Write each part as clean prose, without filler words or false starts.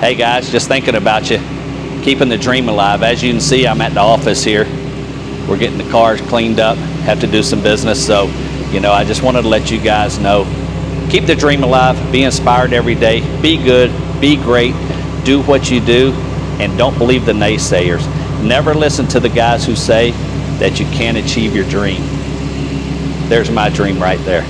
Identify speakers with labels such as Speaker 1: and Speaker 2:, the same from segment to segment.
Speaker 1: Hey guys, just thinking about you, keeping the dream alive. As you can see, I'm at the office here. We're getting the cars cleaned up, have to do some business. So, I just wanted to let you guys know, keep the dream alive, be inspired every day, be good, be great, do what you do, and don't believe the naysayers. Never listen to the guys who say that you can't achieve your dream. There's my dream right there.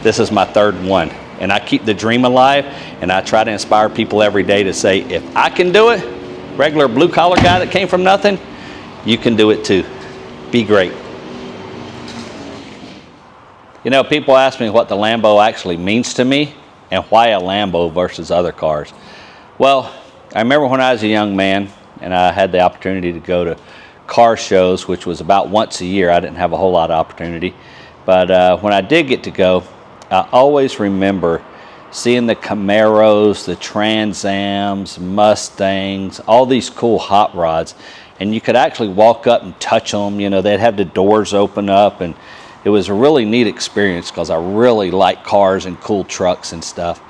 Speaker 1: This is my third one. And I keep the dream alive, and I try to inspire people every day to say, if I can do it, regular blue collar guy that came from nothing, you can do it too. Be great. People ask me what the Lambo actually means to me and why a Lambo versus other cars. Well, I remember when I was a young man and I had the opportunity to go to car shows, which was about once a year. I didn't have a whole lot of opportunity. But when I did get to go, I always remember seeing the Camaros, the Trans Ams, Mustangs, all these cool hot rods. And you could actually walk up and touch them. They'd have the doors open up. And it was a really neat experience because I really like cars and cool trucks and stuff.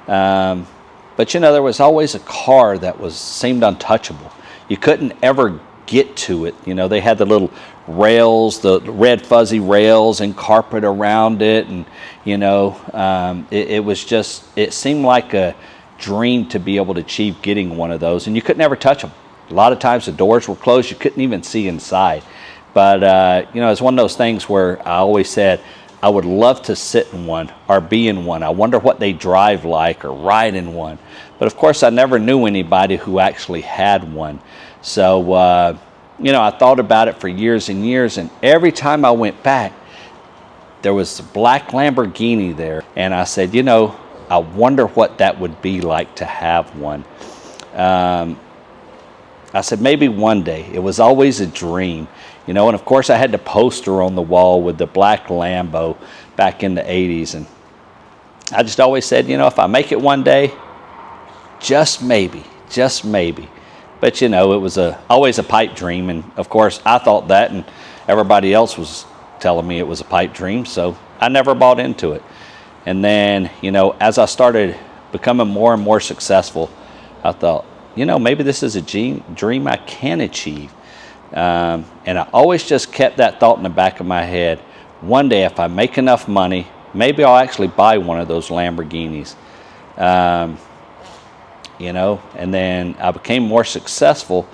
Speaker 1: But there was always a car that seemed untouchable. You couldn't ever get to it. They had the little rails, the red fuzzy rails and carpet around it, and it seemed like a dream to be able to achieve getting one of those, and you could never touch them. A lot of times the doors were closed, you couldn't even see inside. But it's one of those things where I always said I would love to sit in one or be in one. I wonder what they drive like or ride in one. But of course I never knew anybody who actually had one. So I thought about it for years and years, and every time I went back, there was a black Lamborghini there, and I said, I wonder what that would be like to have one. I said, maybe one day. It was always a dream, and of course I had the poster on the wall with the black Lambo back in the 80s, and I just always said, if I make it one day, just maybe. But it was always a pipe dream, and of course I thought that, and everybody else was telling me it was a pipe dream, so I never bought into it. And then, as I started becoming more and more successful, I thought, maybe this is a dream I can achieve. And I always just kept that thought in the back of my head. One day, if I make enough money, maybe I'll actually buy one of those Lamborghinis. And then I became more successful.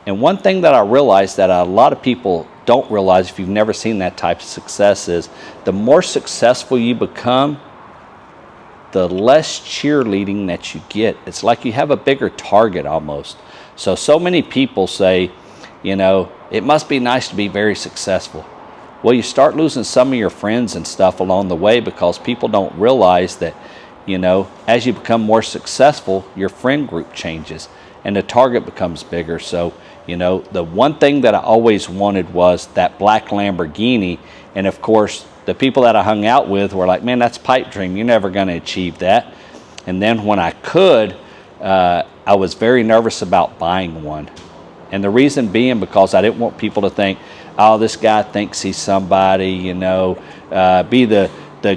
Speaker 1: And one thing that I realized that a lot of people don't realize if you've never seen that type of success is the more successful you become, the less cheerleading that you get. It's like you have a bigger target almost. So many people say, it must be nice to be very successful. Well, you start losing some of your friends and stuff along the way because people don't realize that as you become more successful, your friend group changes and the target becomes bigger. So, the one thing that I always wanted was that black Lamborghini. And of course, the people that I hung out with were like, man, that's a pipe dream. You're never going to achieve that. And then when I could, I was very nervous about buying one. And the reason being because I didn't want people to think, oh, this guy thinks he's somebody, be the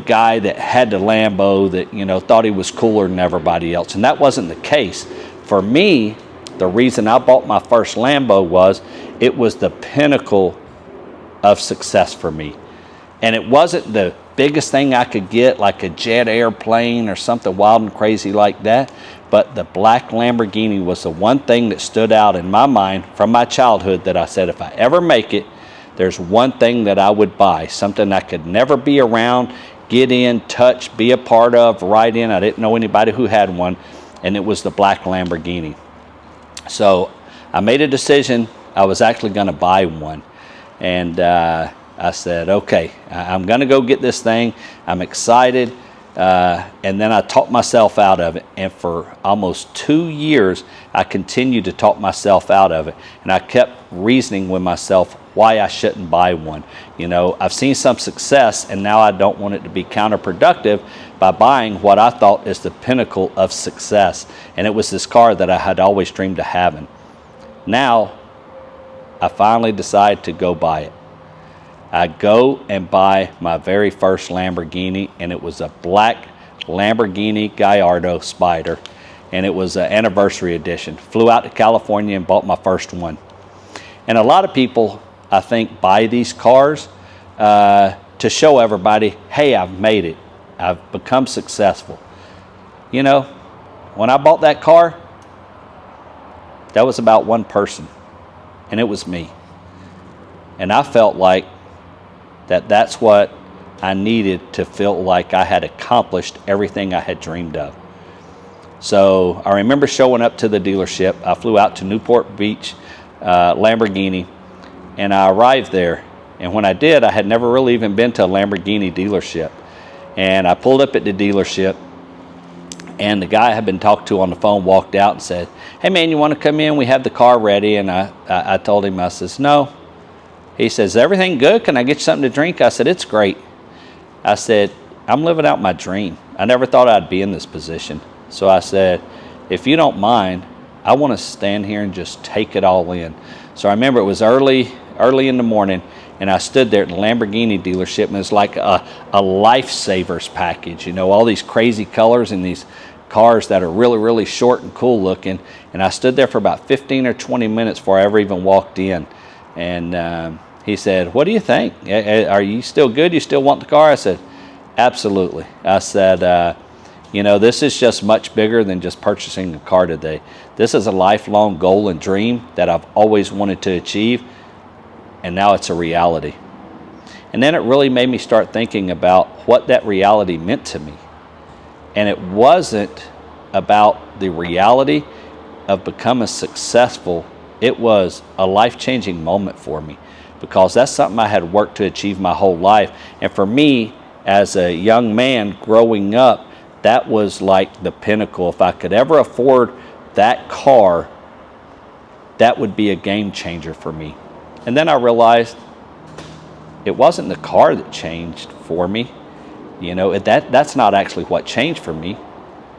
Speaker 1: guy that had the Lambo that, thought he was cooler than everybody else. And that wasn't the case. For me, the reason I bought my first Lambo was it was the pinnacle of success for me. And it wasn't the biggest thing I could get, like a jet airplane or something wild and crazy like that. But the black Lamborghini was the one thing that stood out in my mind from my childhood that I said, if I ever make it, there's one thing that I would buy, something I could never be around, get in, touch, be a part of, ride in. I didn't know anybody who had one, and it was the black Lamborghini. So I made a decision. I was actually going to buy one. And I said, okay, I'm going to go get this thing. I'm excited. And then I talked myself out of it. And for almost 2 years, I continued to talk myself out of it. And I kept reasoning with myself why I shouldn't buy one. I've seen some success, and now I don't want it to be counterproductive by buying what I thought is the pinnacle of success. And it was this car that I had always dreamed of having. Now, I finally decided to go buy it. I go and buy my very first Lamborghini, and it was a black Lamborghini Gallardo Spider. and it was an anniversary edition. Flew out to California and bought my first one. And a lot of people, I think, buy these cars to show everybody, hey, I've made it. I've become successful. You know, when I bought that car, that was about one person, and it was me. And I felt like that's what I needed to feel like I had accomplished everything I had dreamed of. So I remember showing up to the dealership. I flew out to Newport Beach, Lamborghini, and I arrived there. And when I did, I had never really even been to a Lamborghini dealership. And I pulled up at the dealership, and the guy I had been talked to on the phone walked out and said, hey man, you want to come in? We have the car ready. And I told him, I says, no. He says, is everything good? Can I get you something to drink? I said, it's great. I said, I'm living out my dream. I never thought I'd be in this position. So I said, if you don't mind, I want to stand here and just take it all in. So I remember it was early in the morning, and I stood there at the Lamborghini dealership, and it's like a lifesavers package, you know, all these crazy colors and these cars that are really, really short and cool looking. And I stood there for about 15 or 20 minutes before I ever even walked in. And he said, what do you think? Are you still good? You still want the car? I said, absolutely. I said, you know, this is just much bigger than just purchasing a car today. This is a lifelong goal and dream that I've always wanted to achieve, and now it's a reality. And then it really made me start thinking about what that reality meant to me. And it wasn't about the reality of becoming successful. It was a life-changing moment for me, because that's something I had worked to achieve my whole life. And for me, as a young man growing up, that was like the pinnacle. If I could ever afford that car, that would be a game changer for me. And then I realized it wasn't the car that changed for me. You know, that's not actually what changed for me.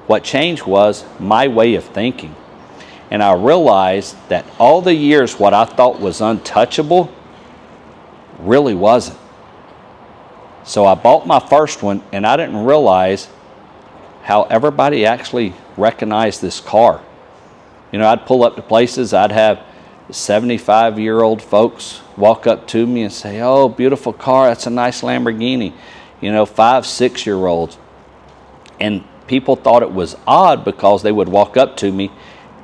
Speaker 1: What changed was my way of thinking. And I realized that all the years what I thought was untouchable really wasn't. So I bought my first one, and I didn't realize how everybody actually recognized this car. You know, I'd pull up to places, I'd have 75-year-old folks walk up to me and say, oh, beautiful car, that's a nice Lamborghini. You know, 5, 6-year-olds. And people thought it was odd because they would walk up to me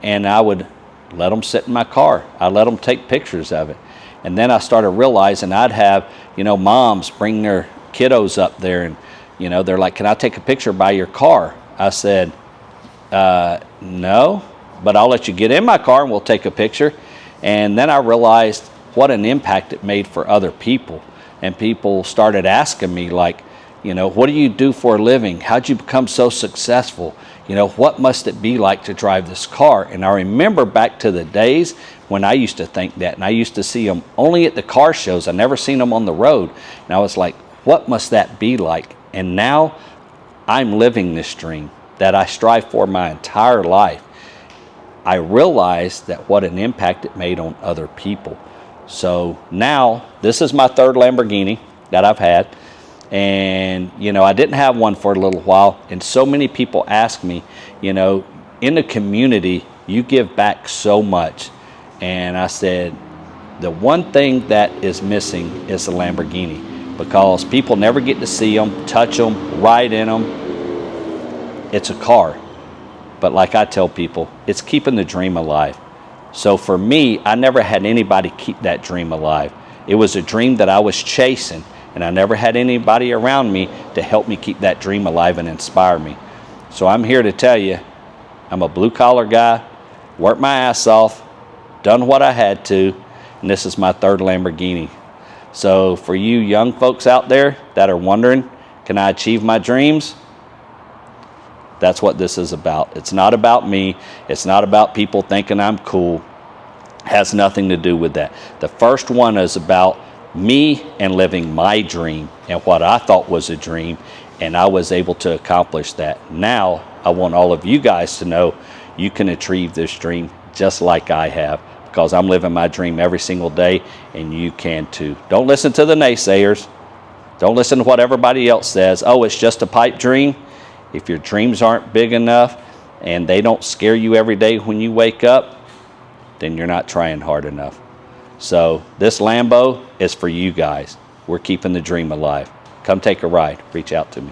Speaker 1: and I would let them sit in my car. I'd let them take pictures of it. And then I started realizing I'd have, you know, moms bring their kiddos up there, and, you know, they're like, can I take a picture by your car? I said, no, but I'll let you get in my car and we'll take a picture. And then I realized what an impact it made for other people. And people started asking me, like, you know, what do you do for a living? How'd you become so successful? You know, what must it be like to drive this car? And I remember back to the days when I used to think that, and I used to see them only at the car shows. I never seen them on the road. And I was like, what must that be like? And now I'm living this dream that I strive for my entire life. I realized that what an impact it made on other people. So now this is my third Lamborghini that I've had. And, you know, I didn't have one for a little while. And so many people ask me, you know, in the community, you give back so much. And I said, the one thing that is missing is the Lamborghini, because people never get to see them, touch them, ride in them. It's a car. But like I tell people, it's keeping the dream alive. So for me, I never had anybody keep that dream alive. It was a dream that I was chasing, and I never had anybody around me to help me keep that dream alive and inspire me. So I'm here to tell you, I'm a blue-collar guy, worked my ass off, done what I had to, and this is my third Lamborghini. So for you young folks out there that are wondering, can I achieve my dreams? That's what this is about. It's not about me. It's not about people thinking I'm cool. It has nothing to do with that. The first one is about me and living my dream and what I thought was a dream, and I was able to accomplish that. Now I want all of you guys to know you can achieve this dream just like I have, because I'm living my dream every single day, and you can too. Don't listen to the naysayers. Don't listen to what everybody else says. Oh, it's just a pipe dream. If your dreams aren't big enough and they don't scare you every day when you wake up, then you're not trying hard enough. So this Lambo is for you guys. We're keeping the dream alive. Come take a ride. Reach out to me.